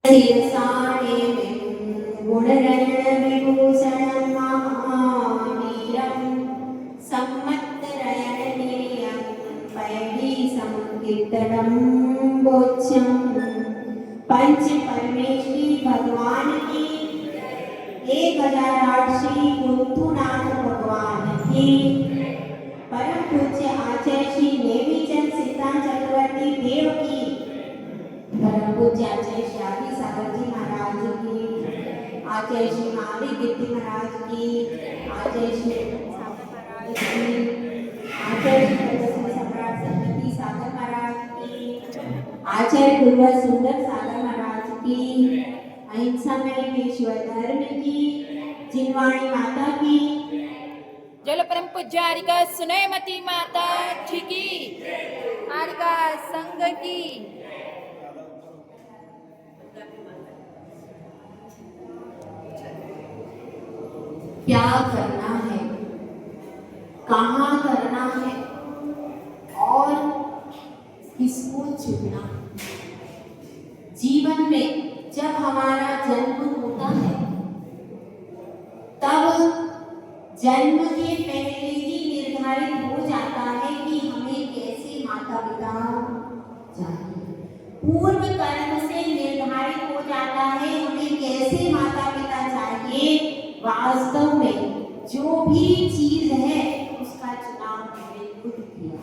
शिरसाणे गुणगणविभूषणं महावीरं सम्मत्तरयणनिलयं पैडीसंकीर्तनं बोध्यं पंच परमेश्वरी भगवान की 1008 श्री कुंथुनाथ भगवान की परम पूज्य आचार्य श्री नेमीचंद सिद्धांत चक्रवर्ती देव की परम पूज्य आचार्य श्री आदि सागर जी महाराज की आचार्य श्री महावीर कीर्ति महाराज की आचार्य श्री सागर महाराज की आचार्य श्री सम्राट सरस्वती सागर महाराज की आचार्य गुरुवर सुंदर सागर महाराज की अहिंसा में विश्व धर्म की जिनवाणी माता की जल परम पूज्य आरिका सुनयमती माता की आरिका संघ की क्या करना है, कहाँ करना है और किसको चुनना। जीवन में जब हमारा जन्म होता है तब जन्म के पहले ही निर्धारित हो जाता है कि हमें कैसे माता पिता चाहिए। पूर्व कर्म से निर्धारित हो जाता है हमें कैसे माता पिता चाहिए। वास्तव में जो भी चीज है उसका चुनाव हमने खुद किया।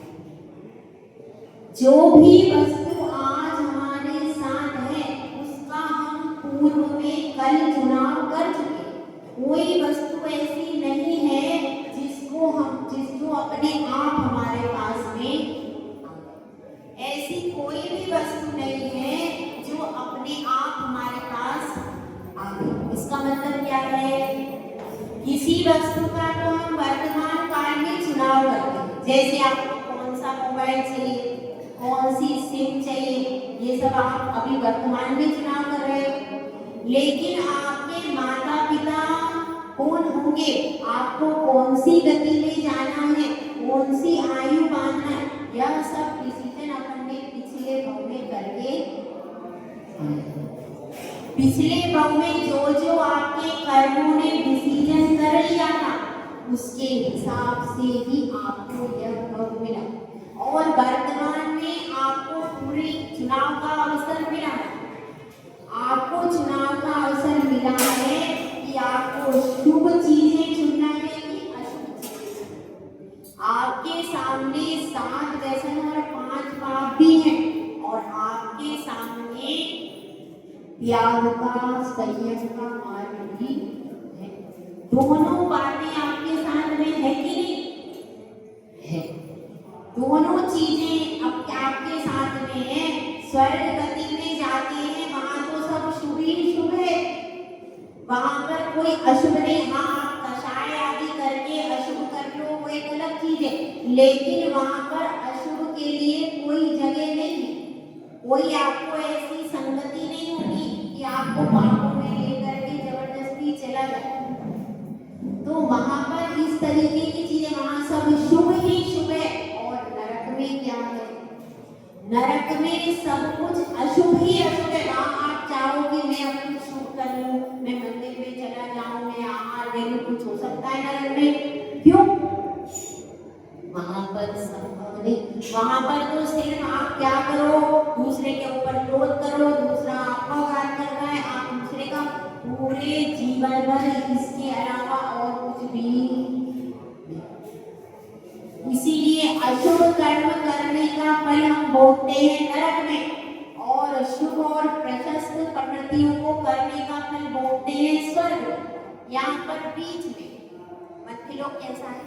जो भी वस्तु आज हमारे साथ है उसका हम पूर्व में कल चुनाव कर चुके। कोई वस्तु ऐसी नहीं है जिसको अपने आप हमारे पास में ऐसी कोई भी वस्तु नहीं है जो अपने आप हमारे पास आ गई। इसका मतलब क्या है? किसी वस्तु का तो हम वर्तमान काल में चुनाव करते हैं, जैसे आपको कौन सा मोबाइल चाहिए, कौन सी सिम चाहिए, ये सब आप अभी वर्तमान में चुनाव कर रहे हो। लेकिन आपके माता पिता कौन होंगे, आपको कौन सी गति में जाना है, कौन सी आयु बांधना है, यह सब डिसीजन अपन ने पिछले भाव में करके पिछले भाव में जो आपके कर्मों ने डिसीजन कर लिया था उसके हिसाब से ही आपको यह भाव मिला और वर्तमान में आपको पूरी चुनाव का अवसर मिला है। आपको चुनाव का अवसर मिला है कि आपको शुभ चीजें चुनना है कि अशुभ चीजें। आपके सामने 7 व्यसन और 5 पाप भी हैं और आपके सामने त्याग का संयम का मार्ग भी है। दोनों बातें आपके साथ में है कि नहीं है? दोनों चीजें आपके साथ में है। स्वर्ग गति में जाते हैं वहां तो सब शुभ ही शुभ है, वहां पर कोई अशुभ नहीं। हाँ, आप कषाय आदि करके अशुभ कर लो वो एक अलग चीज है, लेकिन वहां पर अशुभ के लिए कोई जगह नहीं है। कोई आपको ऐसी संगति नहीं होगी कि आपको पापों में लेकर के जबरदस्ती चला जाए। तो वहां पर इस तरीके की चीजें, वहां सब शुभ ही शुभ है। और नरक में क्या है? नरक में सब कुछ अशुभ ही अशुभ है। वहां आप चाहो कि मैं अब कुछ शुभ कर लूं, मैं मंदिर में चला जाऊं, मैं आहार ले लूं, कुछ हो सकता है नरक में? क्यों? वहां पर संभव नहीं। वहां पर तो सिर्फ आप क्या करो, दूसरे के ऊपर क्रोध करो, दूसरा आपको घात कर रहा है, आप दूसरे का पूरे जीवन भर, इसके अलावा और कुछ भी नहीं। इसीलिए अशुभ कर्म करने का फल हम भोगते हैं नरक में और शुभ और प्रशस्त प्रवृत्तियों को करने का फल भोगते हैं स्वर्ग। यहाँ पर बीच में मध्य लोक कैसा है?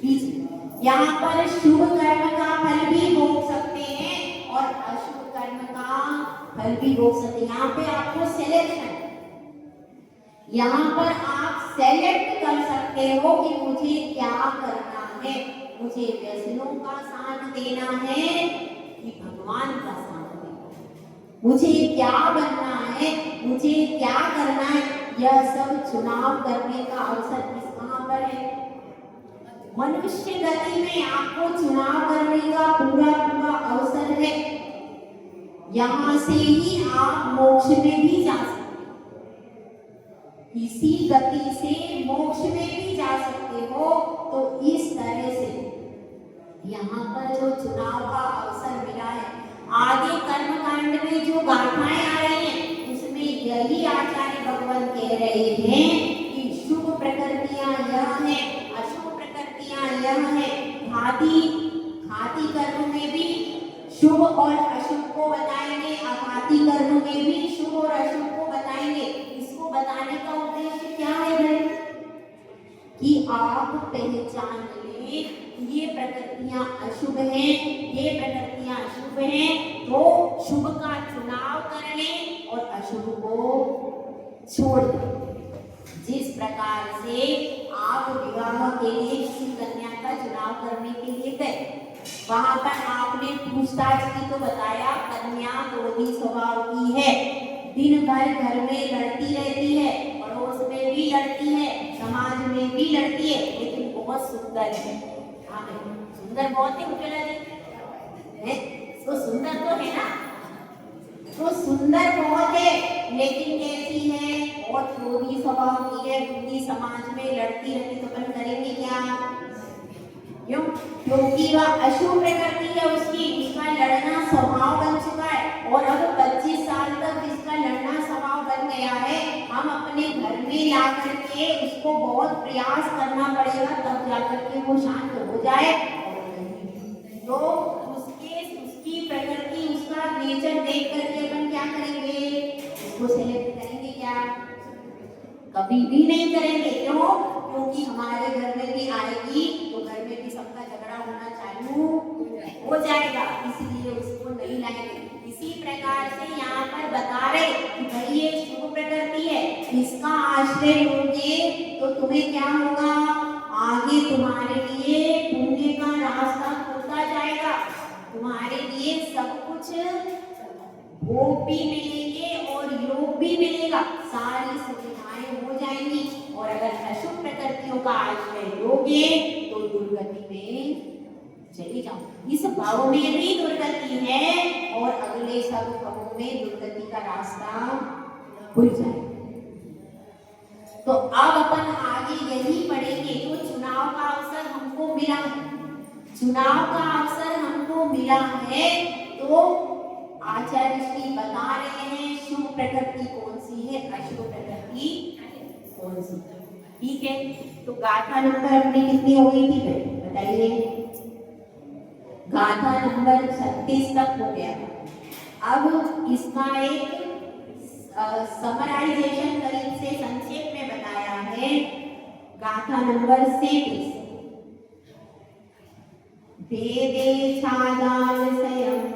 बीच में। यहाँ पर शुभ कर्म का फल भी भोग सकते हैं और अशुभ कर्म का फल भी भोग सकते हैं। यहाँ पे आपको सिलेक्शन, यहाँ पर आप सेलेक्ट कर सकते हो कि मुझे क्या करना है। मुझे व्यसनों का साथ देना है कि भगवान का साथ देना है, मुझे क्या बनना है, मुझे क्या करना है। यह सब चुनाव करने का अवसर कहाँ पर है? मनुष्य गति में आपको चुनाव करने का पूरा अवसर है। यहाँ से ही आप मोक्ष में भी जा सकते हो, इसी गति से मोक्ष में भी जा सकते हो। तो इस तरह से यहाँ पर जो चुनाव का अवसर मिला है, आगे कर्म कांड में जो गाथाएं आ रही हैं उसमें यही आचार्य भगवान कह रहे हैं कि शुभ प्रकृतियां यह है, अशुभ प्रकृतियां यह है। घाती कर्म में भी शुभ और अशुभ को बताएंगे, अघाती कर्म में भी शुभ और अशुभ को बताएंगे। इसको बताने का उद्देश्य क्या है भाई? कि आप पहचान लें ये प्रकृतियां अशुभ हैं, ये प्रकृतियां अशुभ हैं, तो शुभ का चुनाव कर लें और अशुभ को छोड़ दें। जिस प्रकार से आप विवाह के लिए किसी कन्या का चुनाव करने के लिए गए, वहां पर आपने पूछताछ की तो बताया कन्या क्रोधी स्वभाव की है, दिन भर घर में लड़ती रहती है, पड़ोस में भी लड़ती है, समाज में भी लड़ती है, लेकिन बहुत सुंदर है। हाँ, सुंदर बहुत है उज्ज्वला जी, तो सुंदर तो है ना, तो सुंदर बहुत है, लेकिन कैसी है? बहुत क्रोधी स्वभाव की है, पूरी समाज में लड़ती रहती, तो अपन करेंगे क्या? क्यों? क्योंकि वह अशुभ प्रकृति है उसकी, उसका लड़ना स्वभाव बन चुका है, और अब 25 साल तक इसका लड़ना स्वभाव बन गया है। हम अपने घर में ला करके उसको बहुत प्रयास करना पड़ेगा, तब जाकर के वो शांत हो जाए। तो उसकी प्रकृति, उसका नेचर देख करके अपन क्या करेंगे? उसको सेलेक्ट करेंगे क्या? कभी भी नहीं करेंगे। क्यों? क्योंकि हमारे घर में भी आएगी तो घर में भी सबका झगड़ा होना चालू हो जाएगा, इसलिए उसको नहीं लाएंगे। इसी प्रकार से यहाँ पर बता रहे कि भाई ये शुभ प्रकृति है, इसका आश्रय लोगे तो तुम्हें क्या होगा? आगे तुम्हारे लिए पुण्य का रास्ता खुलता जाएगा, तुम्हारे लिए सब कुछ भोग भी मिलेंगे और योग भी मिलेगा, सारी सुविधाएं हो जाएंगी। और अगर अशुभ प्रकृतियों का आश्रय लोगे तो दुर्गति में चले जाओ। इस भाव में भी दुर्गति है और अगले सब भावों में दुर्गति का रास्ता खुल जाए। तो अब अपन आगे यही पढ़ेंगे। जो चुनाव का अवसर हमको मिला है, चुनाव का अवसर हमको मिला है, तो आचार्य श्री बता रहे हैं शुभ प्रकृति कौन सी है, अशुभ प्रकृति कौन सी। ठीक है, तो गाथा नंबर अपनी कितनी हो गई थी बताइए? गाथा नंबर 36 तक हो गया। अब इसका एक समराइजेशन करीब से संक्षेप में बताया है। गाथा नंबर 37। भेदे छादालसयम्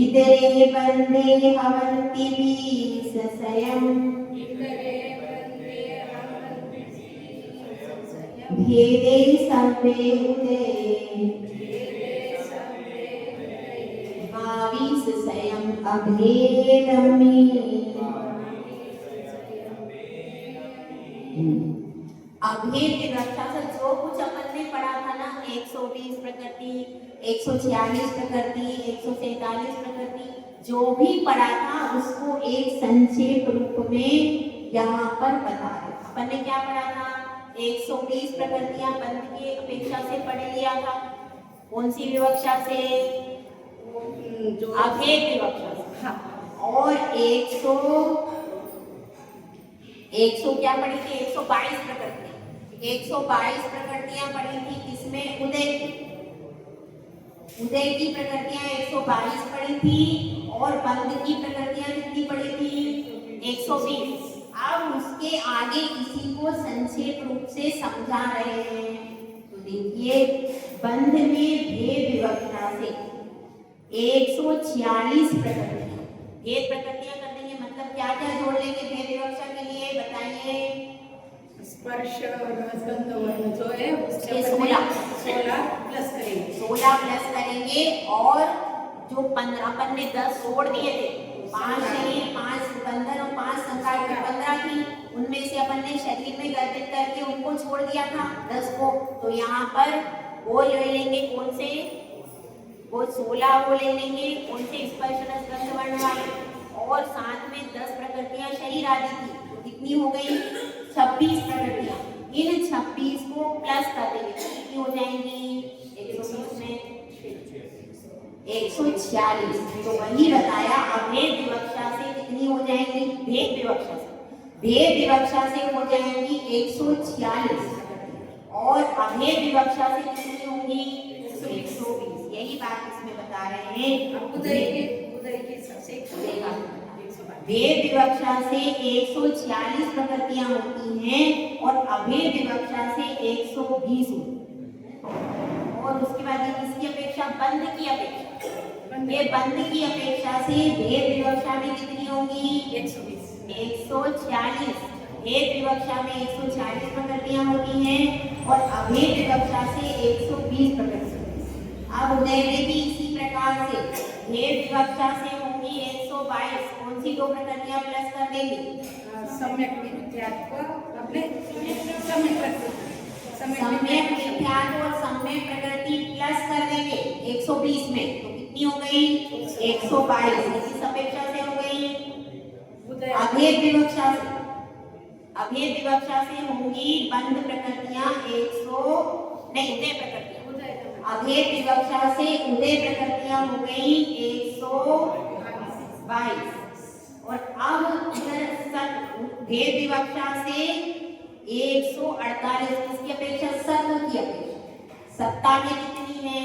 इतरे वन्दे हवन्ति बीससयम् भेदे सर्वे उदये 22 अभेदमी। अभेद की रक्षा से जो कुछ अपन ने पढ़ा था ना, 120 प्रकृति, 146 प्रकृति, 147 प्रकृति, जो भी पढ़ा था उसको एक संक्षेप रूप में यहाँ पर बता रहे। अपन ने क्या पढ़ा था? 120 प्रकृतियां बंध की अपेक्षा से पढ़ लिया था। कौन सी विवक्षा से? अभेद विवक्षा से। हाँ। और 100 क्या पढ़ी थी? 122 प्रकृतियां। 122 प्रकृतियां पढ़ी थी, किसमें? उदय की प्रकृतियां 122 पढ़ी थी, और बंध की प्रकृतियां कितनी पढ़ी थी? 120। अब उसके आगे इसी को संक्षेप रूप से समझा रहे हैं। तो देखिए, बंध में भेद विवक्षा से 146 प्रकृतियां, भेद प्रकृतियां कर देंगे, मतलब क्या क्या जोड़ लेंगे भेद विवक्षा के लिए? बताइए। स्पर्श स्कंद वर्ण जो है उसके 16 प्लस करेंगे, 16 प्लस करेंगे। और जो 15 अपन ने 10 जोड़ दिए थे, 5 शरीर, 5 बंधन और 5 संकार की 15 थी, उनमें से अपन ने शरीर में गर्भित करके उनको छोड़ दिया था 10 को। तो यहाँ पर वो ले लेंगे कौन से? वो 16 वो ले लेंगे, उनसे स्पर्श रस गंध वर्ण वाले, और साथ में 10 प्रकृतियां शरीर आदि की, तो कितनी हो गई 26 प्रकृतियां। इन 26 को प्लस कर देंगे तो कितनी हो जाएंगी 120 में 146। तो वही बताया अभेद विवक्षा से कितनी हो जाएंगी, भेद विवक्षा से, भेद विवक्षा से हो जाएंगी 146 और अभेद विवक्षा से कितनी होंगी 120। यही बात इसमें बता रहे हैं। उदय के सबसे भेद विवक्षा से 146 प्रकृतियां होती हैं और अभेद विवक्षा से 120 होती हैं। और उसके बाद ये किसकी अपेक्षा, बंध की अपेक्षा, ये बंध की अपेक्षा से भेद विवक्षा में कितनी होंगी 146। भेद विवक्षा में 146 प्रकृतियां होती हैं और अभेद विवक्षा से 120 प्रकृतियां। अब उदय में भी इसी प्रकार से भेद विवक्षा से होंगी 122। कौन सी 2 प्रकृतियां प्लस कर देंगे, सम्यक मिथ्यात्व अपने सम्यक मिथ्यात्व और सम्यक प्रकृति प्लस कर देंगे 120 में, तो कितनी हो गई 122। किस अपेक्षा से हो गई, अभेद विवक्षा से। अभेद विवक्षा से होंगी बंध प्रकृतियां 100 उदय प्रकृतियां, अभेद विवक्षा से उदय प्रकृतियां हो गई 122। और अब इधर भेद विवक्षा से 148 किसकी अपेक्षा, सत्व की अपेक्षा। सत्ता में कितनी है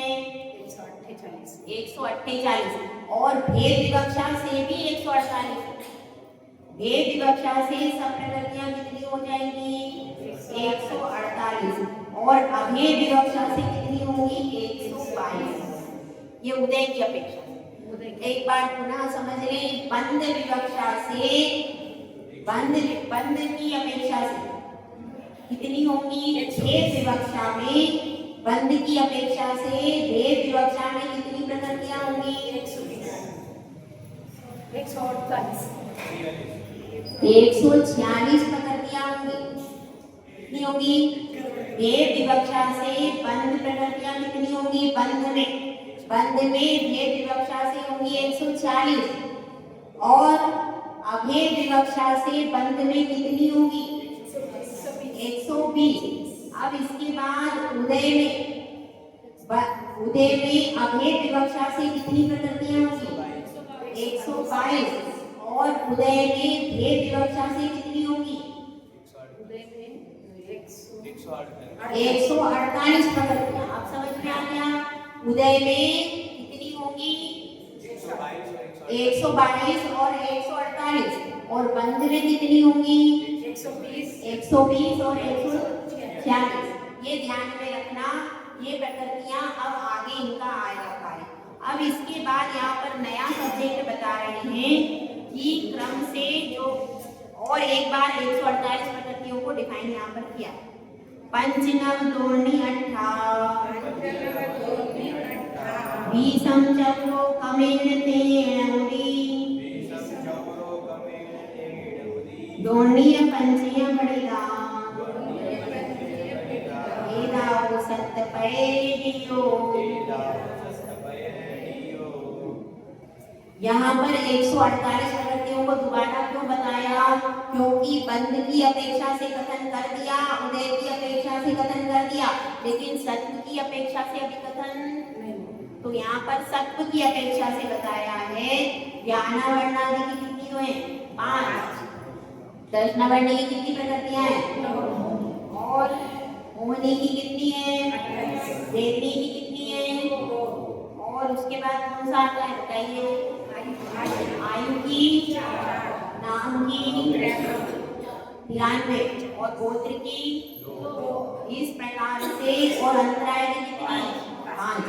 148 और भेद विवक्षा से भी 148। भेद विवक्षा से सब प्रकृतियां कितनी हो जाएंगी 148 और अभेद विवक्षा से कितनी होंगी 122। ये उदय की अपेक्षा। एक बार पुनः समझ लें, बंध विवक्षा से बंध की अपेक्षा से कितनी होंगी, भेद विवक्षा में बंध की अपेक्षा से भेद विवक्षा में कितनी प्रकृतियां होंगी 146 प्रकृतियां होंगी। कितनी होगी, भेद विवक्षा से बंध प्रकृतियां कितनी होंगी, बंध में भेद विवक्षा से होंगी 140 और अभेद विवक्षा से बंध में कितनी होगी 120। अब इसके बाद उदय में अभेद विवक्षा से कितनी प्रकृतियां होंगी 122 और उदय में भेद विवक्षा से कितनी होगी 148 प्रकृतियां। अब समझ में आ गया, उदय में कितनी होगी 122 और 148 और बंध में कितनी होंगी 120 और 146। ये ध्यान में रखना, ये प्रकृतियां अब आगे इनका आएगा कार्य। अब इसके बाद यहाँ पर नया सब्जेक्ट बता रहे हैं कि क्रम से जो, और एक बार 148 प्रकृतियों को डिफाइन यहाँ पर किया। पंचनव दोर्णी 18 बीसम चक्रो कमेन तेणुरी दोर्णीय पंचय बड़िदा एदाओ सत्तपैडियो। यहाँ पर 148 प्रकृतियों को दोबारा क्यों बताया, क्योंकि बंध की अपेक्षा से कथन कर दिया, उदय की अपेक्षा से कथन कर दिया, लेकिन सत्व की अपेक्षा से अभी कथन नहीं। तो यहाँ पर सत्व की अपेक्षा से बताया है। ज्ञाना वर्णादि की कितनी हुए 5, दर्शनावर्णी की कितनी प्रकृतियां हैं और मोहनी की कितनी है, देवनी की कितनी है, और उसके बाद कौन सा आता है बताइए, आयु की, नाम की 93 और गोत्र की। इस प्रकार से और अंतराय की कितनी 5।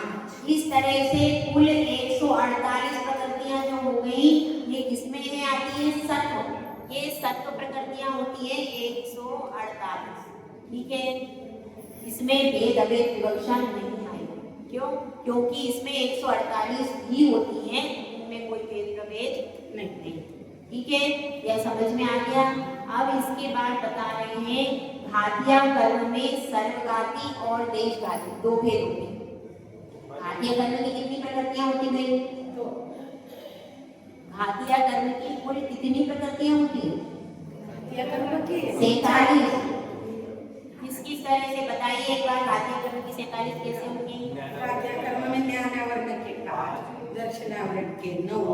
इस तरह से कुल 148 प्रकृतियां जो हो गई, ये किसमें है आती है सत्व। ये सत्व प्रकृतियां होती है 148। ठीक है, इसमें भेद अभेद विवक्षा नहीं आएगी। क्यों, क्योंकि इसमें 148 ही होती हैं, इनमें कोई भेद प्रभेद नहीं। ठीक है, यह समझ में आ गया। अब इसके बाद बता रहे हैं घातिया कर्म में सर्वघाती और देशघाती 2 भेद होते हैं। घातिया कर्म की कितनी प्रकृतियां होती गई? तो घातिया कर्म की कुल कितनी प्रकृतियां होती हैं? घातिया कर्म की 47। किस किस तरह से बताइए एक बार, घातिया कर्म की 47 कैसे होंगी? घातिया कर्म में ज्ञानावरण के 5, दर्शनावरण के 9,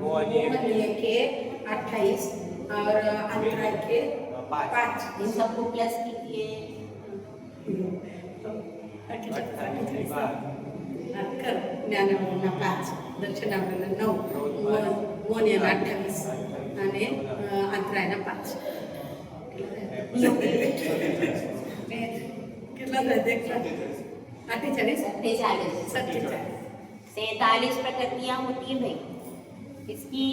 मोहनीय के 28 और अंतराय के 5। इन सबको प्लस कीजिए। ज्ञानावरण 5, दर्शनावरण 9, मोहनीय 28 અને અંતરાયના 5. કેટલા થાય દેખ 48 47 प्रकृतियां होती है भाई। इसकी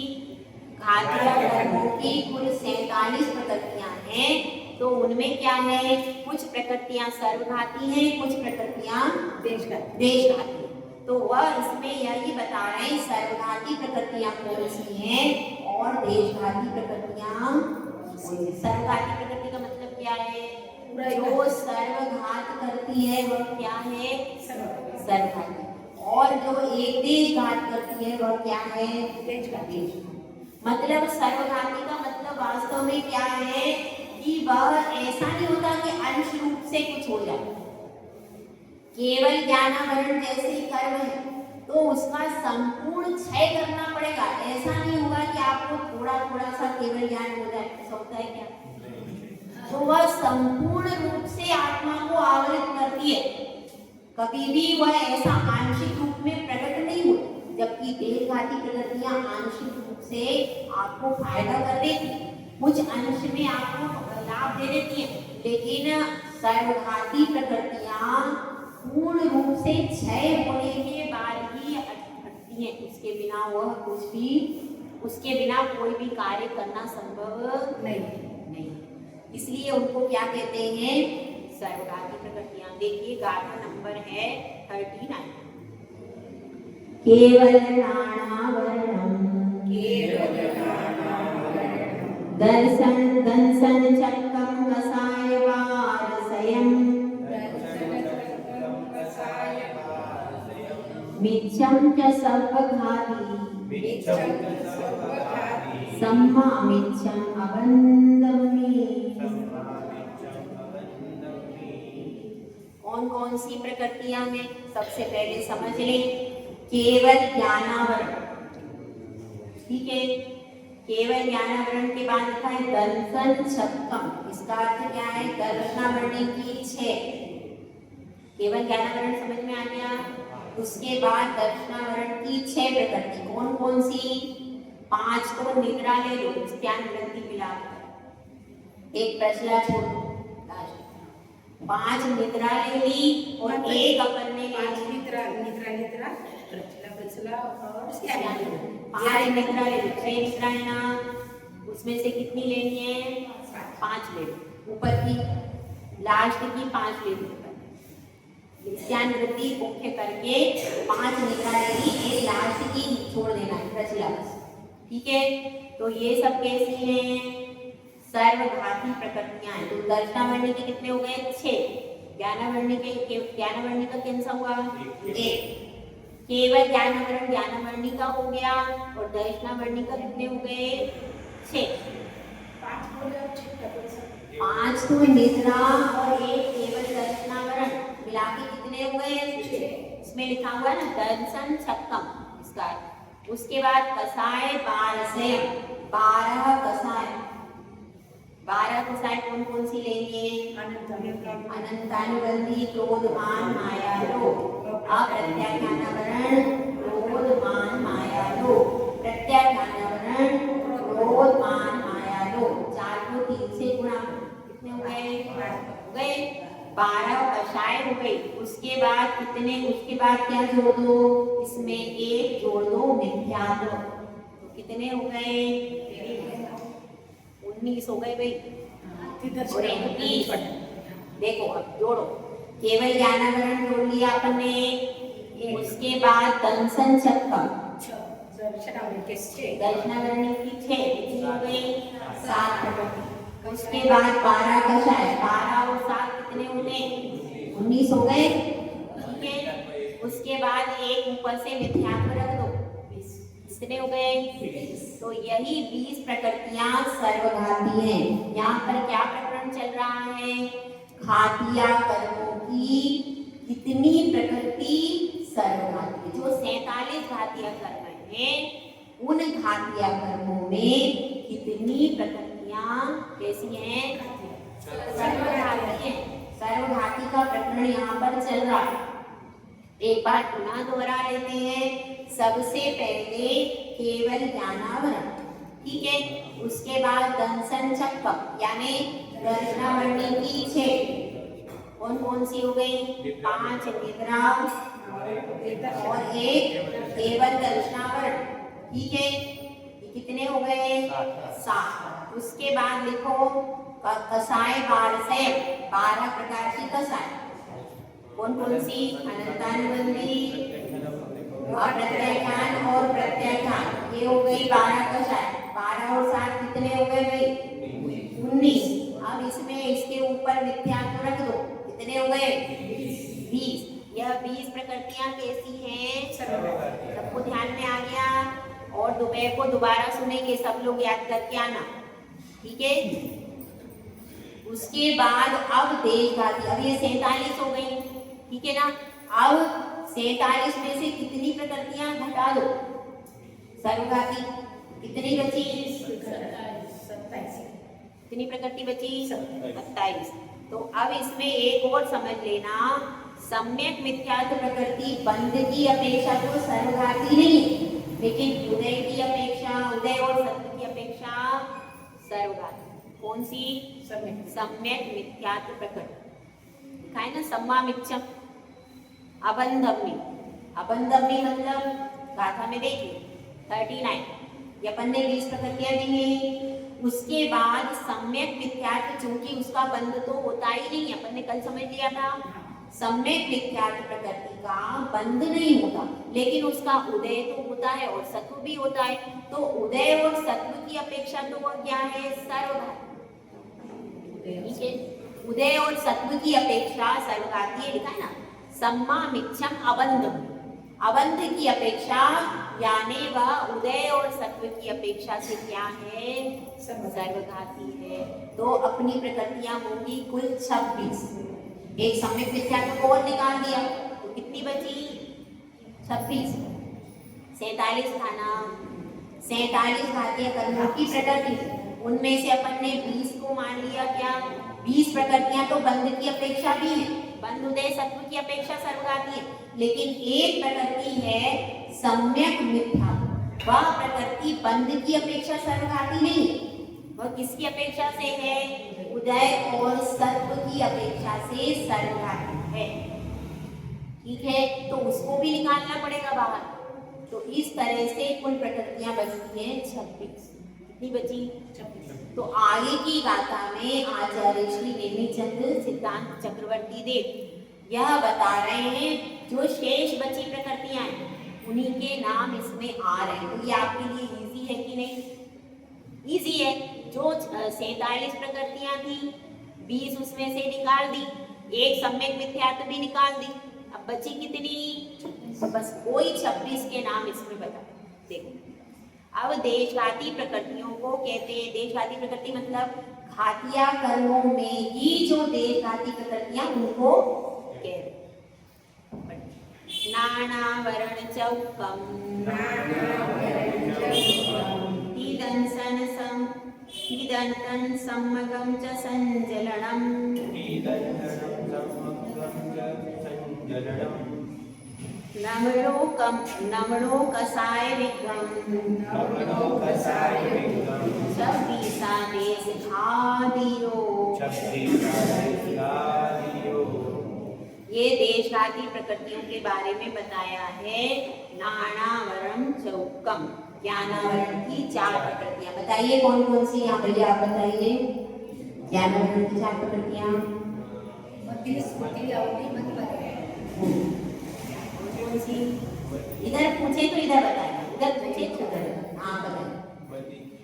घातिया कर्मों की कुल 47 प्रकृतियां हैं। तो उनमें क्या है, कुछ प्रकृतियां सर्वघाती हैं, कुछ प्रकृतियां देशघाती हैं। तो वह इसमें यही बता रहे हैं सर्वघाती प्रकृतियां कौन सी हैं और देशघाती प्रकृतियां। सर्वघाती प्रकृति का मतलब क्या है? जो सर्वघात करती है वह क्या है? सर्वघाती। और जो एक देशघात करती है वह क्या है? देशघाती। मतलब सर्वघाती का मतलब वास्तव में क्या है कि वह ऐसा नहीं होता कि अंश रूप से कुछ हो जाए। केवल ज्ञानावरण जैसे कर्म है तो उसका संपूर्ण क्षय करना पड़ेगा। ऐसा नहीं होगा कि आपको थोड़ा थोड़ा सा केवल ज्ञान हो जाए, ऐसा होता है क्या? तो वह संपूर्ण रूप से आत्मा को आवृत करती है। कभी भी वह ऐसा आंशिक रूप में प्रकट नहीं होती, जबकि देहघाती प्रकृतियां आंशिक रूप से आपको फायदा कर देती, कुछ अंश में आपको लाभ दे देती है। लेकिन सर्वघाती प्रकृतियां पूर्ण रूप से क्षय होने के बाद ही हटती हैं। उसके बिना कोई भी कार्य करना संभव नहीं। इसलिए उनको क्या कहते हैं? सर्वघाती प्रकृतियां। देखिए गाथा नंबर है 39। केवल नानावरणम दर्शन दंसन चक्कम कसायवारसयम् मिच्छं च सर्वघाती सम्मा मिच्छं अबंधमी। कौन कौन सी प्रकृतियां हैं? सबसे पहले समझ लें, केवल ज्ञानावरण। ठीक है, केवल ज्ञानावरण के बाद लिखा है दर्शन छक्कम। इसका अर्थ क्या है? दर्शनावरण की 6। केवल ज्ञानावरण समझ में आ गया। उसके बाद दर्शनावरण की 6 प्रकृति कौन कौन सी? 5 तो निद्रा ले लो, ज्ञान वृत्ति मिला, एक प्रचला छोड़ दो, 5 निद्रा ले ली और एक अपन ने 5 निद्रा प्रचला और 5 निद्रा ले लो। 6 निद्रा है ना, उसमें से कितनी लेनी है? 5 ले लो। ऊपर की लास्ट की 5 ले लो। ज्ञान वृत्ति मुख्य करके 5 निद्रा लेनी, एक लास्ट की छोड़ देना है, प्रचला बस। ठीक है, तो ये सब कैसी हैं? सर्वघाती प्रकृतियां हैं। तो दर्शनावरणी के कितने हो गए? 6। ज्ञानावरणी का कैसा हुआ? 1। केवल ज्ञानावरणी का हो गया और दर्शनावरणी का कितने हो गए? 6। 5 तो निद्रा और एक केवल दर्शनावरण मिला के कितने हो गए? 6। इसमें लिखा हुआ है ना दर्शन छक्कम, इसका। उसके बाद कसाय 12 कसाय। 12 कसाय कौन कौन सी लेंगे? अनंतानुबंधी, क्रोधमान, माया, लोभ। अप्रत्याख्यानावरण, क्रोध, मान, माया, लोभ। प्रत्याख्यानावरण, क्रोध, मान, माया, लोभ। 4 को 3 से गुणा, कितने हो गए? 12 कसाय हो गई। उसके बाद कितने? उसके बाद क्या जोड़ दो? इसमें 1 जोड़ दो, मिथ्या दो। तो कितने हो गए? 19 हो गए भाई। और 21। देखो अब जोड़ो, केवल ज्ञानावरण जोड़ लिया अपन ने। उसके बाद दंसन छक्कम, दर्शनावरण की 6 कितनी हो गई? 7। उसके बाद 12 कसाय, 12 और 7 कितने हो गए? 19 हो गए। ठीक है, उसके बाद एक ऊपर से मिथ्यात्व रख दो, 20। कितने हो गए? 20। तो यही 20 प्रकृतियां सर्वघाती हैं। यहाँ पर क्या प्रकरण चल रहा है? घातिया कर्मों की कितनी प्रकृति सर्वघाती? जो 47 घातिया कर्म हैं, उन घातिया कर्मों में कितनी प्रकृतियां कैसी हैं? सर्वघाती हैं। सर्वघाती का प्रकरण यहाँ पर चल रहा है। एक बार पुनः दोहरा लेते हैं। सबसे पहले केवल ज्ञानावरण, ठीक है। उसके बाद दंसन चक्कम यानी दर्शनावरणी की 6। कौन कौन सी हो गई? 5 निद्रा और 1 केवल दर्शनावरण, ठीक है। ये कितने हो गए? 7। उसके बाद लिखो कसाय 12 से 12 प्रकार की कसाय। कौन कौन सी? अनंतानुबंधी, अप्रत्याख्यान और प्रत्याख्यान। ये हो गई 12 कसाय। 12 और 7 कितने हो गए भाई? 19। अब इसमें इसके ऊपर मिथ्यात्व रख दो, कितने हो गए? 20। यह 20 प्रकृतियां कैसी हैं? सबको ध्यान में आ गया? और दोपहर को दोबारा सुनेंगे, सब लोग याद करके आना, ठीक है। उसके बाद अब देशघाती, अब ये 47 हो गई, ठीक है ना। अब 47 में से कितनी प्रकृतियां घटा दो? सर्वघाती कितनी बची? 27। कितनी प्रकृति बची? 27। तो अब इसमें एक और समझ लेना, सम्यक मिथ्यात्व प्रकृति बंध की अपेक्षा तो सर्वघाती नहीं, लेकिन उदय की अपेक्षा, उदय और सत्य की अपेक्षा सर्वघाती। कौन सी? सम्यक मिथ्यात्व प्रकृति। लिखा है ना सम्मा मिथ्यम अबंधम्य। अबंधम्य मतलब गाथा में देखिए 39, ये अपन ने 20 प्रकृतियां दी हैं। उसके बाद सम्यक मिथ्यात्व, चूंकि उसका बंध तो होता ही नहीं, अपन ने कल समझ लिया था। सम्यक मिथ्यात्व प्रकृति का बंध नहीं होता, लेकिन उसका उदय तो होता है और सत्व भी होता है। तो उदय और सत्व की अपेक्षा तो वह क्या है? सर्वघाती, ठीक है। उदय और सत्व की अपेक्षा सर्वघाती लिखा है ना। सम्मा मिथ्यम अबंधम, अबंध की अपेक्षा यानी वह उदय और सत्व की अपेक्षा से क्या है? सर्वघाती है। तो अपनी प्रकृतियां होंगी कुल 26। एक सम्यक मिथ्यात्व को और निकाल दिया तो कितनी बची? 26। 47 था ना। 47 घातीय कर्मों की प्रकृति, उनमें से अपन ने 20 को मान लिया क्या? 20 प्रकृतियां तो बंध की अपेक्षा भी है, बंध उदय सत्व की अपेक्षा सर्वघाती है, लेकिन एक प्रकृति है सम्यक मिथ्या। वह प्रकृति बंध की अपेक्षा सर्वघाती नहीं, वह किसकी अपेक्षा से है? उदय और सत्व की अपेक्षा से सर्वघाती है, ठीक है। तो उसको भी निकालना पड़ेगा बाहर। तो इस तरह से कुल प्रकृतियां बचती हैं 26। कितनी बची? 26। तो आगे की गाथा में आचार्य श्री नेमिचंद सिद्धांत चक्रवर्ती देव यह बता रहे हैं जो शेष बची प्रकृतियां हैं उन्हीं के नाम इसमें आ रहे हैं। तो ये आपके लिए इजी है कि नहीं? इजी है। जो 47 प्रकृतियां थी, 20 उसमें से निकाल दी, एक सम्यक मिथ्यात्व भी निकाल दी, अब बची कितनी? बस कोई 26 के नाम इसमें बता। देखो अब देशघाती प्रकृतियों को कहते हैं, देशघाती प्रकृति मतलब घातिया कर्मों में ही जो देशघाती प्रकृतियां उनको कहते हैं। नानावरण चौकम दंतन सम्मगम च संजलनम नमणो कसाय विक्रम छब्बीसा देश घातियो। ये देशघाती प्रकृतियों के बारे में बताया है। नानावरण चौकम, ज्ञानावरण की 4 प्रकृतियां बताइए कौन कौन सी? यहाँ भैया आप बताइए ज्ञानावरण की 4 प्रकृतियां। कौन सी? इधर पूछे तो इधर बताएगा, इधर पूछे तो उधर। हाँ बताइए।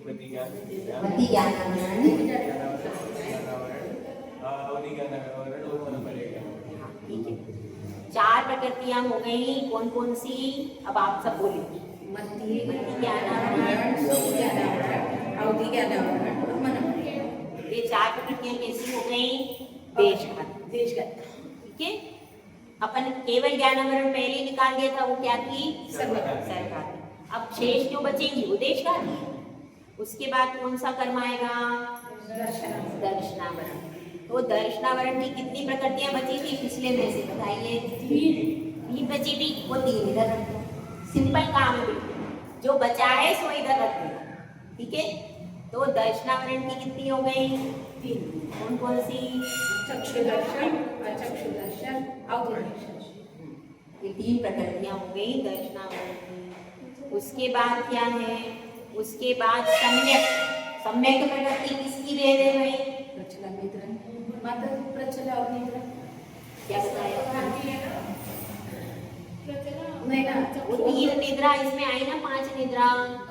मति ज्ञानावरण, ठीक है। 4 प्रकृतियां हो गई, कौन कौन सी? अब आप सब बोलिए। मति ज्ञानावरण, ज्ञानावरण, अवधि ज्ञानावरण और मनोवरण। ये 4 प्रकृतियां कैसी हो गई? देशघाती। देशघाती। ठीक है, अपन केवल ज्ञानावरण पहले निकाल दिया था, वो क्या थी? सर्वघाती। अब शेष जो बचेंगी वो देशघाती। उसके बाद कौन सा कर्म आएगा? दर्शनावरण। तो दर्शनावरण की कितनी प्रकृतियां बची थी पिछले में से? बताइए। 3 बची थी, वो 3 इधर रख दो। सिंपल काम है बिल्कुल, जो बचा है सो इधर रख दो। ठीक है, तो दर्शनावरण की कितनी हो गई? 3। कौन कौन सी? चक्षु दर्शन, अचक्षु दर्शन, अवधि दर्शन। ये 3 प्रकृतियां हो गई दर्शनावरण की। उसके बाद क्या है? उसके बाद सम्यक। सम्यक प्रकृति किसकी वेद है भाई? प्रचला निद्रा, माता प्रचला और निद्रा। क्या बताया? नहीं ना, वो 3 निद्रा इसमें आई ना, 5 निद्रा।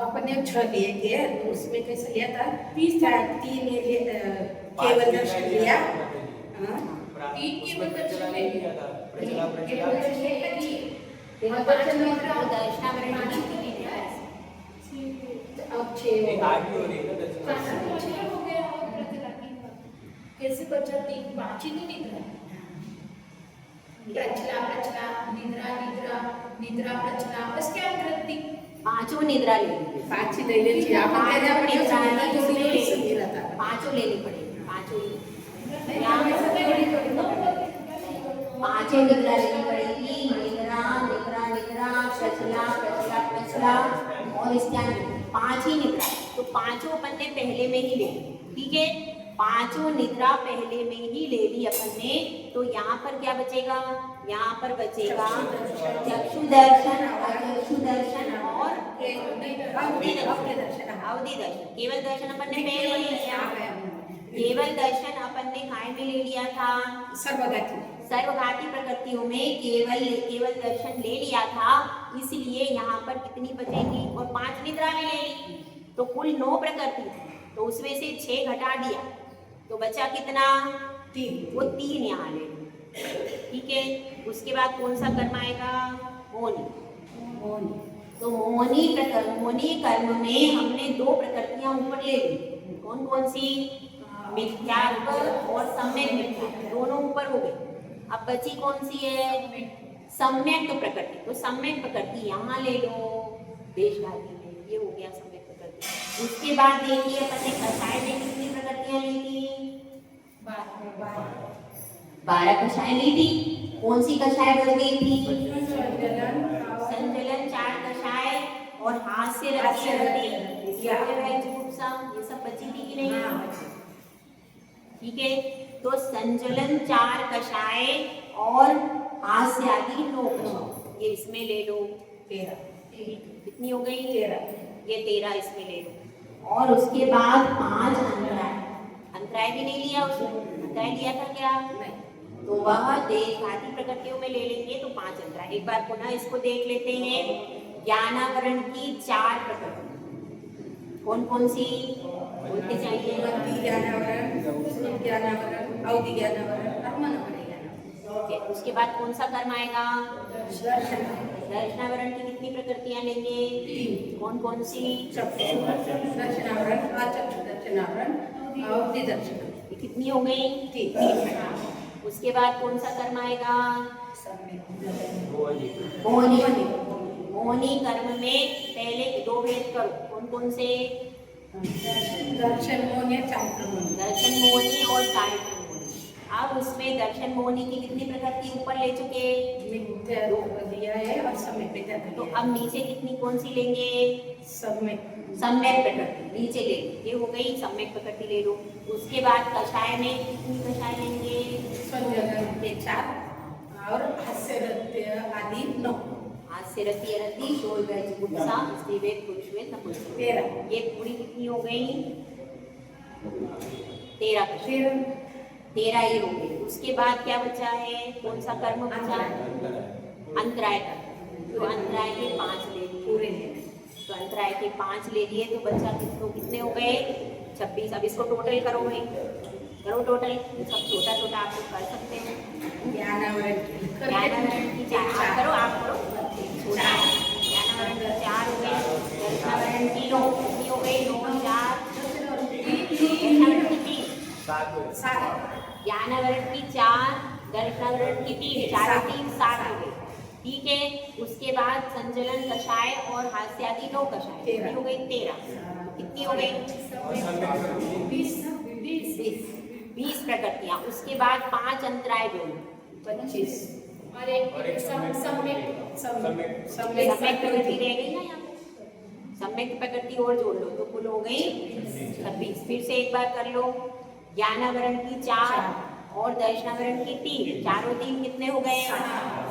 अपने 6 लिए थे, तो उसमें कैसे लिया था? 3 केवल दर्शन लिया। हाँ, 3 केवल दर्शन नहीं लिया था। प्रचला केवल दर्शन निद्रा और दर्शनावरण की कितनी निद्रा है? अब 6 एक आठ भी हो रही है ना दर्शन। हो गया और प्रचला की कैसे बचा? 3 5 ही नहीं निद्रा। प्रचला प्रचला निद्रा निद्रा निद्रा प्रचला, बस क्या कृति? 5 निद्रा ले लीजिए। 5 ही ले लीजिए आप। पाँचों मेरा अपने निद्रा सामने इसमें थोड़ी ले सी लीजिए। गिरा था। 5 लेनी पड़ेगी, 5 पांचों निद्रा लेनी पड़ेगी। निद्रा निद्रा निद्रा, प्रचला प्रचला प्रचला और इसके आगे 5 ही निद्रा। तो 5 अपन ने पहले में ही ले ली। ठीक है, 5 निद्रा पहले में ही ले ली अपन ने। तो यहाँ पर क्या बचेगा? यहाँ पर बचेगा चक्षु दर्शन, अचक्षु दर्शन और अवधि दर्शन। अवधि दर्शन, केवल दर्शन अपन ने पहले ले लिया। केवल दर्शन अपन ने काय में ले लिया था? सर्वघाती। सर्वघाती प्रकृतियों में केवल दर्शन ले लिया था, इसलिए यहाँ पर कितनी बचेगी? और 5 निद्रा भी ले ली, तो कुल 9 प्रकृति थी। तो उसमें से 6 घटा दिया, तो बचा कितना? 3। वो 3 यहाँ ले ली। ठीक है, उसके बाद कौन सा कर्म आएगा? मोहनी। तो मोहनी कर्म में हमने 2 प्रकृतियां ऊपर ले ली। कौन कौन सी? मिथ्यात्व और सम्यक मिथ्या, दोनों ऊपर हो गए। अब बची कौन सी है? सम्यक प्रकृति। तो सम्यक प्रकृति यहाँ ले लो देशघाती में, ये हो गया सम्यक प्रकृति। उसके बाद देखिए अपन ने कषाय में कितनी प्रकृतियां ली थी? 12 कषाय ली थी। कौन सी कषाय बच गई थी? संचलन, 4 कषाय और हास्य रति, ये सब बची थी कि नहीं? ठीक है, तो संचलन 4 कषाय और हास्य आदि 9 कषाय, ये इसमें ले लो 13। कितनी हो गई? 13। ये 13 इसमें ले लो। और उसके बाद 5 अंतराय। अंतराय भी नहीं लिया उसने? अंतराय लिया था क्या? नहीं। तो वह देशघाती प्रकृतियों में ले लेंगे, तो 5 अंतराय। एक बार पुनः इसको देख लेते हैं। ज्ञानावरण की 4 प्रकृति कौन कौन सी बोलते चाहिए? ज्ञानावरण, अवधि ज्ञानावरण और मनोवरण। ओके, उसके बाद कौन सा कर्म आएगा? दर्शनावरण की कितनी प्रकृतियां लेंगे? 3। कौन कौन सी? चक्षु दर्शनावरण, अचक्षु दर्शनावरण, अवधि दर्शन। ये कितनी हो गई? 3। उसके बाद कौन सा कर्म आएगा? मोहनी। मोहनी कर्म में पहले 2 भेद करो। कौन कौन से? दर्शन मोहनी, चारित्र मोहनी। दर्शन मोहनी और चारित्र मोहनी। अब उसमें दर्शन मोहनी की कितनी प्रकृति ऊपर ले चुके? मिथ्या दिया है और सम्यक मिथ्या दिया। तो अब नीचे कितनी कौन सी लेंगे? सम्यक प्रकृति नीचे ले लो। ये हो गई सम्यक प्रकृति, ले लो। उसके बाद कषाय में कितनी कषाय लेंगे? संचलन के 4 और हास्य रत्य आदि 9। हास्य रति अरति, शोल वैज गुप्सा, स्त्रीवेद पुरुषवेद नपुंसक। 13। ये पूरी कितनी हो गई? 13 कषाय। 13 ये हो गई। उसके बाद क्या बचा है? कौन सा कर्म बचा? अंतराय कर्म। तो अंतराय के 5 ले लिए पूरे। तो अंतराय के 5 ले लिए, तो बचा कितने हो गए? 26। अब इसको टोटल करो भाई। करो टोटल, ये सब छोटा छोटा आप लोग कर सकते हैं। ज्ञानावरण ज्ञानावरण की 4 आप करो छोटा है। ज्ञानावरण की 4 हो गई, दर्शनावरण की 9 कितनी हो गई, 9 4 दर्शनावरण की 3 सात हुए। ज्ञानावरण की 4 दर्शनावरण की 3 4 और 3 7 हो गई। ठीक है, उसके बाद संचलन कषाय और हास्यादि 9 कषाय कितनी हो गई 13। कितनी हो गई और सम्यक 20 प्रकृतियां। उसके बाद 5 अंतराय जोड़ो 25 और एक सम्यक सम्यक प्रकृति रह गई ना यहाँ पे, सम्यक प्रकृति और जोड़ लो तो कुल हो गई 26। फिर से एक बार कर लो, ज्ञानावरण की 4 और दर्शनावरण की 3 4 और 3 कितने हो गए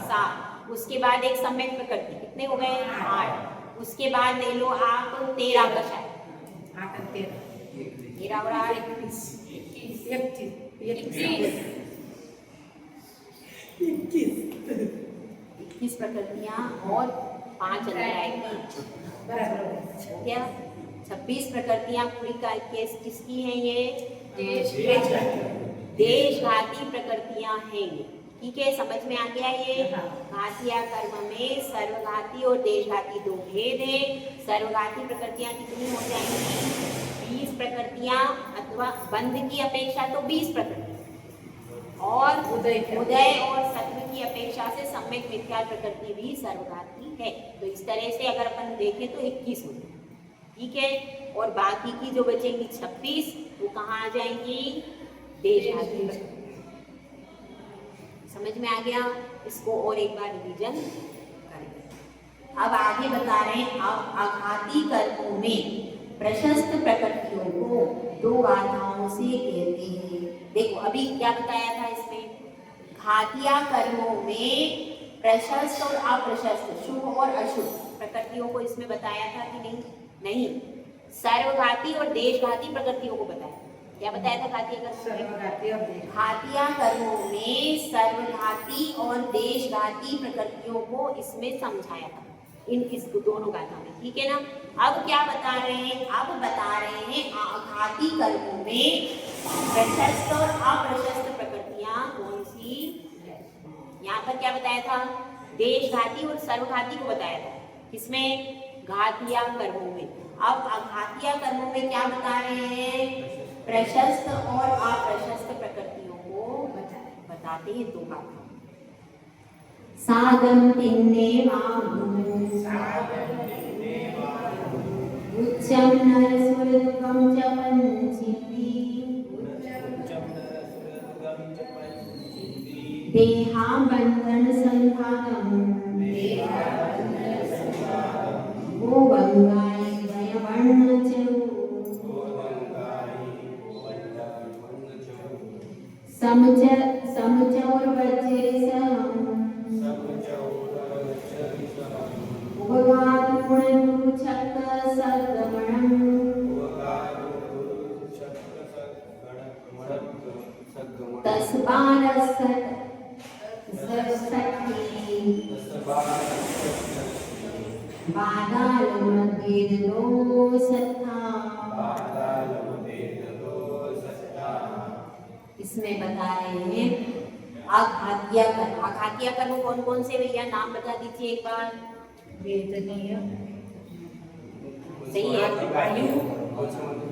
7। उसके बाद एक सम्यक प्रकृति कितने हो गए 8। उसके बाद ले लो आप 13 कषाय, 8 और 13 13 और 8 21 प्रकृतियां और 5 अंतराय की बराबर हो गया। 26 प्रकृतियां पूरी किसकी हैं ये देशघाती प्रकृतियां हैं ये। ठीक है, समझ में आ गया ये। घातिया कर्म में सर्वघाती और देशघाती 2 भेद है। सर्वघाती प्रकृतियां कितनी हो जाएंगी 20 प्रकृतियां, अथवा बंध की अपेक्षा तो 20 प्रकृतियां, और उदय और सत्व की अपेक्षा से सम्यक मिथ्या प्रकृति भी सर्वघाती है। तो इस तरह से अगर अपन देखें तो 21 हो जाए। ठीक है, और बाकी की जो बचेंगी 26 वो कहाँ आ जाएंगी देशघाती। समझ में आ गया, इसको और एक बार रिवीजन करें। अब आगे बता रहे हैं, अब आघाती कर्मों में प्रशस्त प्रकृतियों को 2 गाथाओं से कहते हैं। देखो अभी क्या बताया था इसमें, घातिया कर्मों में प्रशस्त और अप्रशस्त, शुभ और अशुभ प्रकृतियों को इसमें बताया था कि नहीं, सर्वघाती और देशघाती प्रकृतियों को बताया। क्या बताया था घातिया कर्मों में सर्वघाती और देशघाती प्रकृतियों को इसमें समझाया था, इस दोनों गाथा में। ठीक है ना। अब क्या बता रहे हैं, अब बता रहे हैं आघाती कर्मों में प्रशस्त और अप्रशस्त प्रकृतियां कौन सी। यहाँ पर क्या बताया था, देशघाती और सर्वघाती को बताया था, किसमें घातिया कर्मों में। अब अघातिया कर्मों में क्या बता रहे हैं, प्रशस्त और अप्रशस्त प्रकृतियों को बताते हैं 2 गाथा। सागम तिन्ने उच्चम नरसुरदुगम च पंचीति देहा बंधन संभागम वो बंगाई वर्ण चरु समचौर वज्रसहम उपगात गुण चक्र सद्गमणम तस्बारसठ बादालमभेदो सत्ता। इसमें बता रहे हैं आघातिया कर्म। आघातिया कर्म कौन कौन से भैया, नाम बता दीजिए एक बार। वेदनीय सही है।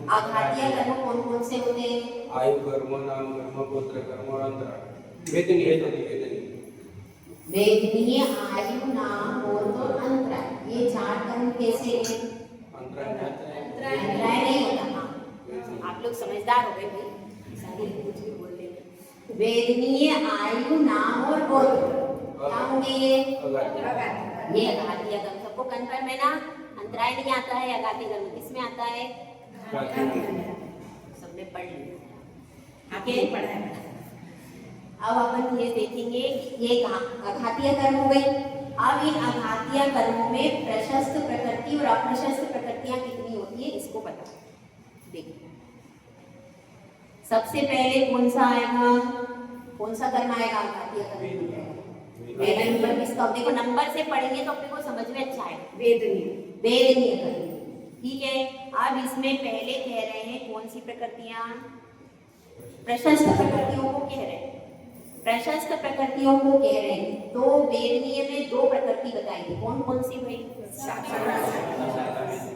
आघातिया कर्म कौन कौन से होते हैं, आयु कर्म, नाम कर्म, गोत्र कर्म और अंतरा। वेदनीय वेदनीय, आयु, नाम, गोत्र और अंतरा, ये 4 कर्म कैसे हैं। अंतराय नहीं होता। हाँ, आप लोग समझदार हो गए भाई, कुछ भी बोल रहे हैं। वेदनीय, आयु, नाम और गोत्र क्या होंगे ये अघातिया कर्म। सबको कंफर्म है ना, अंतराय नहीं आता है, अघातिया कर्म किसमें आता है, सबने पढ़ लिया। आगे पढ़ा है। अब अपन ये देखेंगे, ये अघातिया कर्म हो गई। अब इन अघातिया कर्मों में प्रशस्त प्रकृति और अप्रशस्त प्रकृतियां कितनी होती है इसको बता। देखिए सबसे पहले कौन सा आएगा, कौन सा कर्म आएगा अघातिया कर्म। पहला नंबर किसका, देखो नंबर से पढ़ेंगे तो अपने को समझ में अच्छा है। वेदनीय कर्म। ठीक है, अब इसमें पहले कह रहे हैं कौन सी प्रकृतियां, प्रशस्त प्रकृतियों को कह रहे हैं, प्रशस्त प्रकृतियों को कह रहे हैं। तो वेदनीय में दो प्रकृति बताई थी, कौन कौन सी भाई?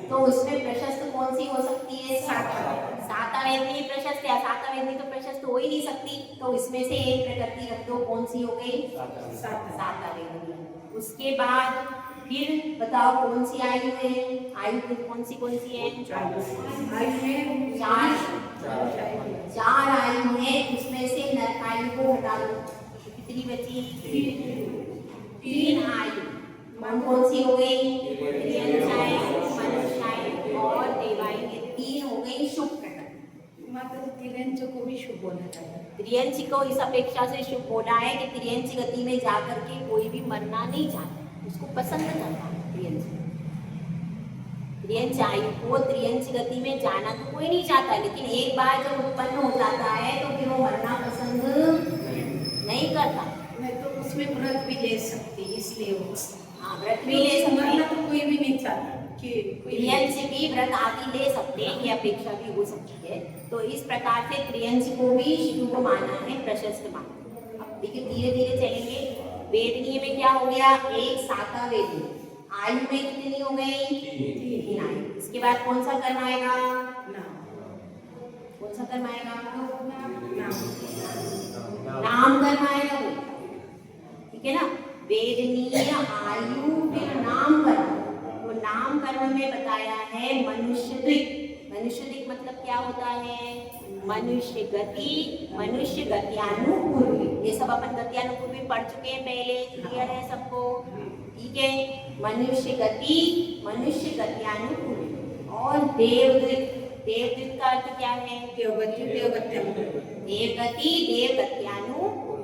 तो उसमें प्रशस्त कौन सी हो सकती है? सातावेदनी प्रशस्त, या सातावेदनी तो प्रशस्त हो ही नहीं सकती, तो इसमें से एक प्रकृति रख दो, कौन सी हो गई? सातावेदनी। उसके बाद फिर बताओ कौन सी आयु है? आयु कौन सी है? चार आयु है, उसमें से नर आयु को हटा दो, कितनी बची? 3 आयु। कौन सी हो गई? त्रियंचायु, मनुष्यायु और देवायु, ये 3 हो गई शुभ प्रकृति। माता त्रियंच को भी शुभ होना चाहिए। त्रियंच को इस अपेक्षा से शुभ होना है कि त्रियंच गति में जाकर के कोई भी मरना नहीं चाहता, उसको पसंद करता है त्रियंच आयु को। त्रियंच गति में जाना तो कोई नहीं चाहता, लेकिन एक बार जब उत्पन्न हो जाता है तो फिर वो मरना पसंद नहीं करता। मैं तो उसमें व्रत भी ले सकती, इसलिए हाँ, व्रत भी ले सकते मरना हैं, तो कोई भी नहीं चाहता कि त्रियंच भी व्रत आदि ले सकते हैं, ये अपेक्षा भी हो सकती है। तो इस प्रकार से त्रियंच को भी शुभ माना है, प्रशस्त माना। अब देखिए धीरे धीरे चलेंगे। वेदनीय में क्या हो गया? एक सातावेदनी। आयु में कितनी हो गई? 3 आयु। इसके बाद कौन सा कर्म आएगा? कौन सा कर्म आएगा? नाम कर्म आएगा वो, ठीक है ना? वेदनीय आयु फिर नाम कर्म। तो नाम कर्म में बताया है मनुष्य दिक। मनुष्य दिक मतलब क्या होता है? मनुष्य गति, मनुष्य गत्यानुपूर्वी। ये सब अपन गत्यानुपूर्वी पढ़ चुके हैं पहले, क्लियर है सबको? ठीक है। मनुष्य गति, मनुष्य गत्यानुपूर्वी और देवदृत। देवदृत का अर्थ क्या है? देवगति, देवगति, देवगत्यानुपूर्वी।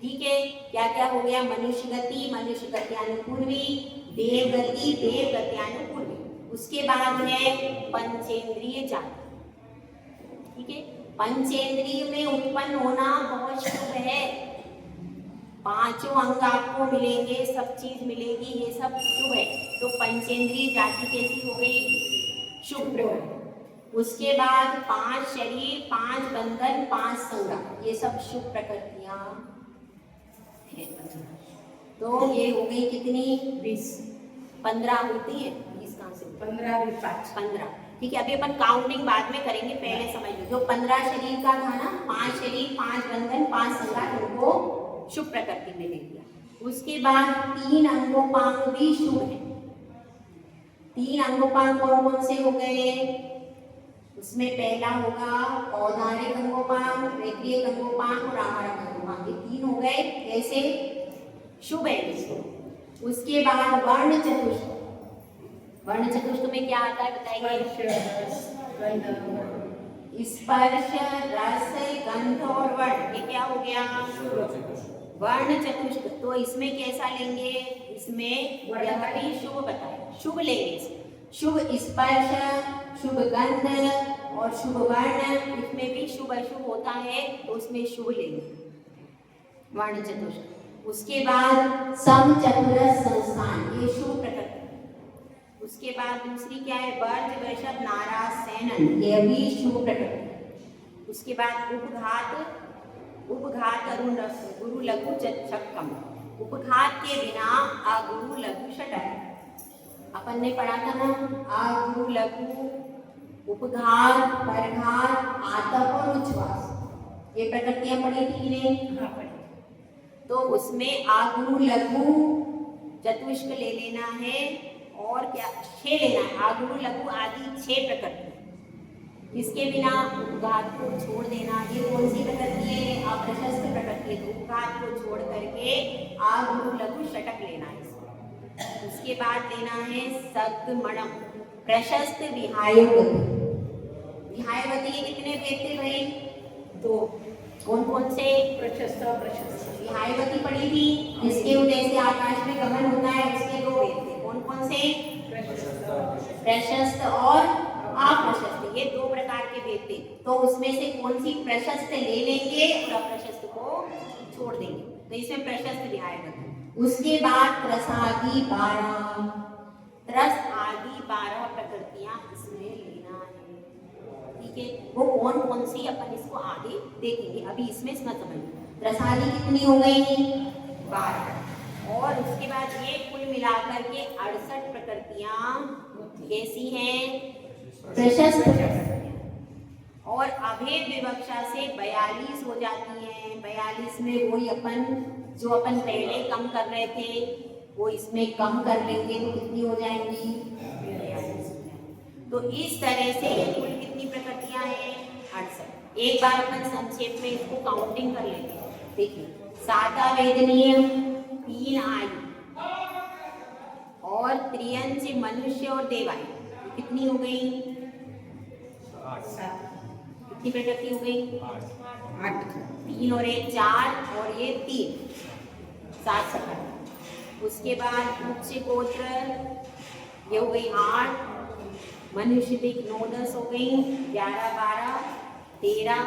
ठीक है। क्या क्या हो गया? मनुष्य गति, मनुष्य गत्यानुपूर्वी, देवगति, देवगत्यानुपूर्वी। उसके बाद है पंचेंद्रिय जाति। ठीक है। पंचेंद्रिय में उत्पन्न होना बहुत शुभ है। 5 अंग आपको मिलेंगे, सब चीज मिलेगी, ये सब शुभ है। तो पंचेंद्रिय जाति कैसी हो गई? शुभ। उसके बाद 5 शरीर, 5 बंधन, 5 संगा, ये सब शुभ प्रकृतियां हैं। तो ये हो गई कितनी? 20, 15 होती है। 20 कहाँ से? 15 भी 5। 15। ठीक है। अभी अपन काउंटिंग बाद में करेंगे, पहले समझ लो। जो 15 शरीर का था ना, 5 शरीर, 5 बंधन, 5 संगात, उनको शुभ प्रकृति में ले लिया। उसके बाद 3 अंगोपांग भी शुभ है। 3 अंगोपांग कौन कौन से हो गए? उसमें पहला होगा औदारिक अंगोपांग, रेखीय अंगोपांग और आहारक अंगोपांग, ये 3 हो गए। कैसे? शुभ है इसको। उसके बाद वर्ण चतुष्ट। वर्ण चतुष्ट में क्या आता है बताइए? स्पर्श, रस, गंध और वर्ण, ये क्या हो गया? वर्ण चतुष्ट। तो इसमें कैसा लेंगे? इसमें यह भी शुभ बताए, शुभ लेंगे। शुभ स्पर्श, शुभ गंध और शुभ वर्ण, इसमें भी शुभ अशुभ होता है, तो उसमें शुभ लेंगे वर्ण चतुष्ट। उसके बाद सम चतुरस संस्थान, ये शुभ प्रकृति। उसके बाद दूसरी क्या है? वर्ज, वैशव, नाराज, सैनन, ये भी शुभ प्रकृति। उसके बाद उपघात, उपघात अरुण रस, गुरु लघु चक्षकम। उपघात के बिना अगुरु लघु षटक, अपन ने पढ़ा था ना, अगुरु लघु, उपघात, परघात, आतप और उच्छ्वास, ये प्रकृतियां पढ़ी थी कि नहीं? हाँ पढ़ी। तो उसमें आगुरु लघु चतुष्क ले लेना है और क्या 6 लेना है। आगुरु लघु आदि 6 प्रकृति, इसके बिना उपघात को छोड़ देना। ये कौन सी प्रकृति है? अप्रशस्त प्रकृति है। तो उपघात को छोड़ करके आगुरु लघु षटक लेना है। उसके बाद लेना है सगमणम, प्रशस्त विहायवती। विहायवती के कितने भेद थे भाई? 2। कौन कौन से? प्रशस्त और प्रशस्त। विहायवती पढ़ी थी, जिसके उदय से आकाश में गमन होता है, उसके 2 भेद थे। कौन कौन से? प्रशस्त और अप्रशस्त, ये 2 प्रकार के भेद थे। तो उसमें से कौन सी? प्रशस्त ले लेंगे और अप्रशस्त को छोड़ देंगे। तो इसमें प्रशस्त विहायवती। उसके बाद त्रस आदि 12, त्रस आदि 12 प्रकृतियां इसमें लेना है। ठीक है, वो कौन कौन सी अपन इसको आगे देखेंगे, अभी इसमें मत समझिए। रसाली कितनी हो गई? 12। और उसके बाद ये कुल मिलाकर के 68 प्रकृतियां कैसी हैं? प्रशस्त प्रकृतियां। और अभेद विवक्षा से 42 हो जाती हैं। 42 में वही अपन जो अपन पहले कम कर रहे थे वो इसमें कम कर लेंगे तो कितनी हो जाएंगी? 42। तो इस तरह से ये कुल कितनी प्रकृतियां हैं? 68। एक बार अपन संक्षेप में इसको काउंटिंग कर लेंगे। देखिए, साता वेदनीय, 3 आयु और त्रियंश मनुष्य और देवायु, कितनी हो गई? 7 कितनी प्रकृति हो गई? 8 3 और 1 4 और ये 3, 7 प्रकृति। उसके बाद उच्च गोत्र ये हो गई 8, मनुष्य दिक 9 10 हो गई, 11 12 13,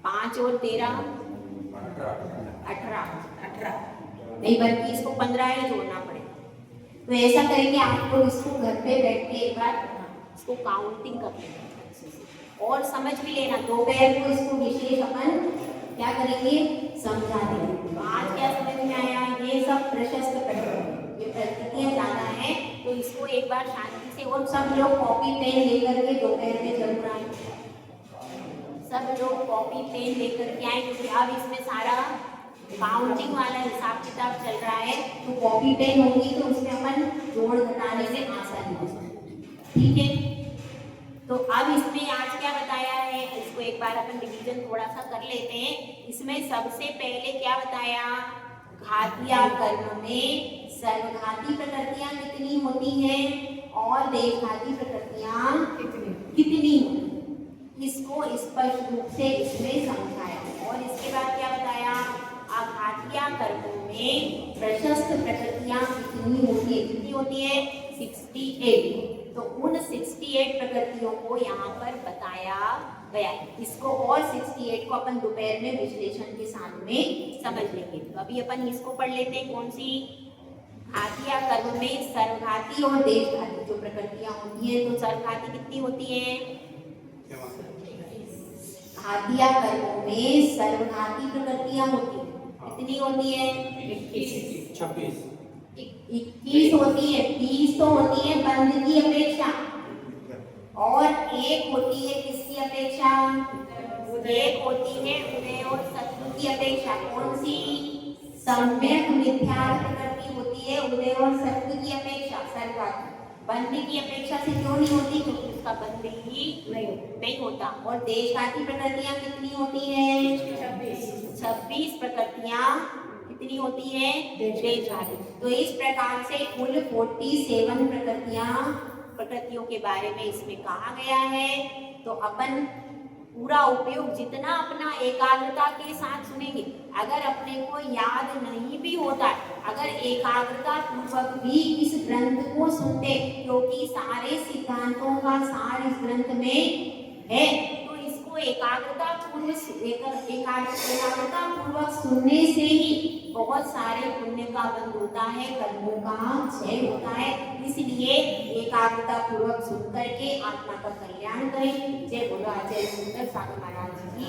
5 और 13 18 नहीं, बल्कि इसको 15 ही जोड़ना पड़ेगा। तो ऐसा करेंगे, आप लोग इसको घर पे बैठ के एक बार इसको काउंटिंग कर लेना और समझ भी लेना। दोपहर को इसको विशेष अपन क्या करेंगे? समझा देंगे। तो आज क्या समझ में आया? ये सब प्रशस्त प्रकृति, ये प्रकृतियां ज्यादा है, तो इसको एक बार शांति से, और सब लोग कॉपी पेन लेकर के दोपहर में जरूर आए, सब लोग कॉपी पेन लेकर के आए, क्योंकि अब इसमें सारा काउंटिंग वाला हिसाब किताब चल रहा है। तो कॉपी पेन होगी तो उसमें अपन जोड़ घटाने में आसानी हो सकती है, ठीक है। तो अब इसमें आज क्या बताया है, इसको एक बार अपन रिवीजन थोड़ा सा कर लेते हैं। इसमें सबसे पहले क्या बताया? घातिया कर्म में सर्वघाती प्रकृतियां कितनी होती हैं और देशघाती प्रकृतियां कितनी होती, इसको स्पष्ट रूप से इसमें समझाया। और इसके बाद क्या बताया? आघातिया कर्मों में प्रशस्त प्रकृतियां कितनी होती है? कितनी होती है? 68। तो उन 68 प्रकृतियों को यहाँ पर बताया गया। इसको और 68 को अपन दोपहर में विश्लेषण के साथ में समझ लेंगे। तो अभी अपन इसको पढ़ लेते हैं। कौन सी? घातिया कर्म में सर्वघाती और देशघाती जो प्रकृतियां होती हैं। तो सर्वघाती कितनी होती है? घातिया कर्मों में सर्वघाती प्रकृतियां होती हैं, कितनी होती है? 26 21 होती है। 20 तो होती है बंद की अपेक्षा, और एक होती है किसकी अपेक्षा? एक होती है उदय और सत्व की अपेक्षा। कौन सी? सम्यक मिथ्यार्थ प्रकृति होती है उदय और सत्व की अपेक्षा, सर्वघाती। बंद की अपेक्षा से क्यों नहीं होती? क्योंकि उसका बंद ही नहीं होता। और देशघाती प्रकृतियां कितनी होती है? 26 प्रकृतियां कितनी होती है? देशघाती। तो इस प्रकार से कुल 47 प्रकृतियों के बारे में इसमें कहा गया है। तो अपन पूरा उपयोग जितना अपना एकाग्रता के साथ सुनेंगे, अगर अपने को याद नहीं भी होता, अगर एकाग्रता पूर्वक भी इस ग्रंथ को सुनते, क्योंकि सारे सिद्धांतों का सार इस ग्रंथ में है, तो इसको एकाग्रता पूर्वक सुनने से ही बहुत सारे पुण्य का बंध होता है, कर्मों का क्षय होता है। इसलिए एकाग्रता पूर्वक सुन करके आत्मा का कल्याण करें। जय बोलो आचार्य सुंदर सागर महाराज की।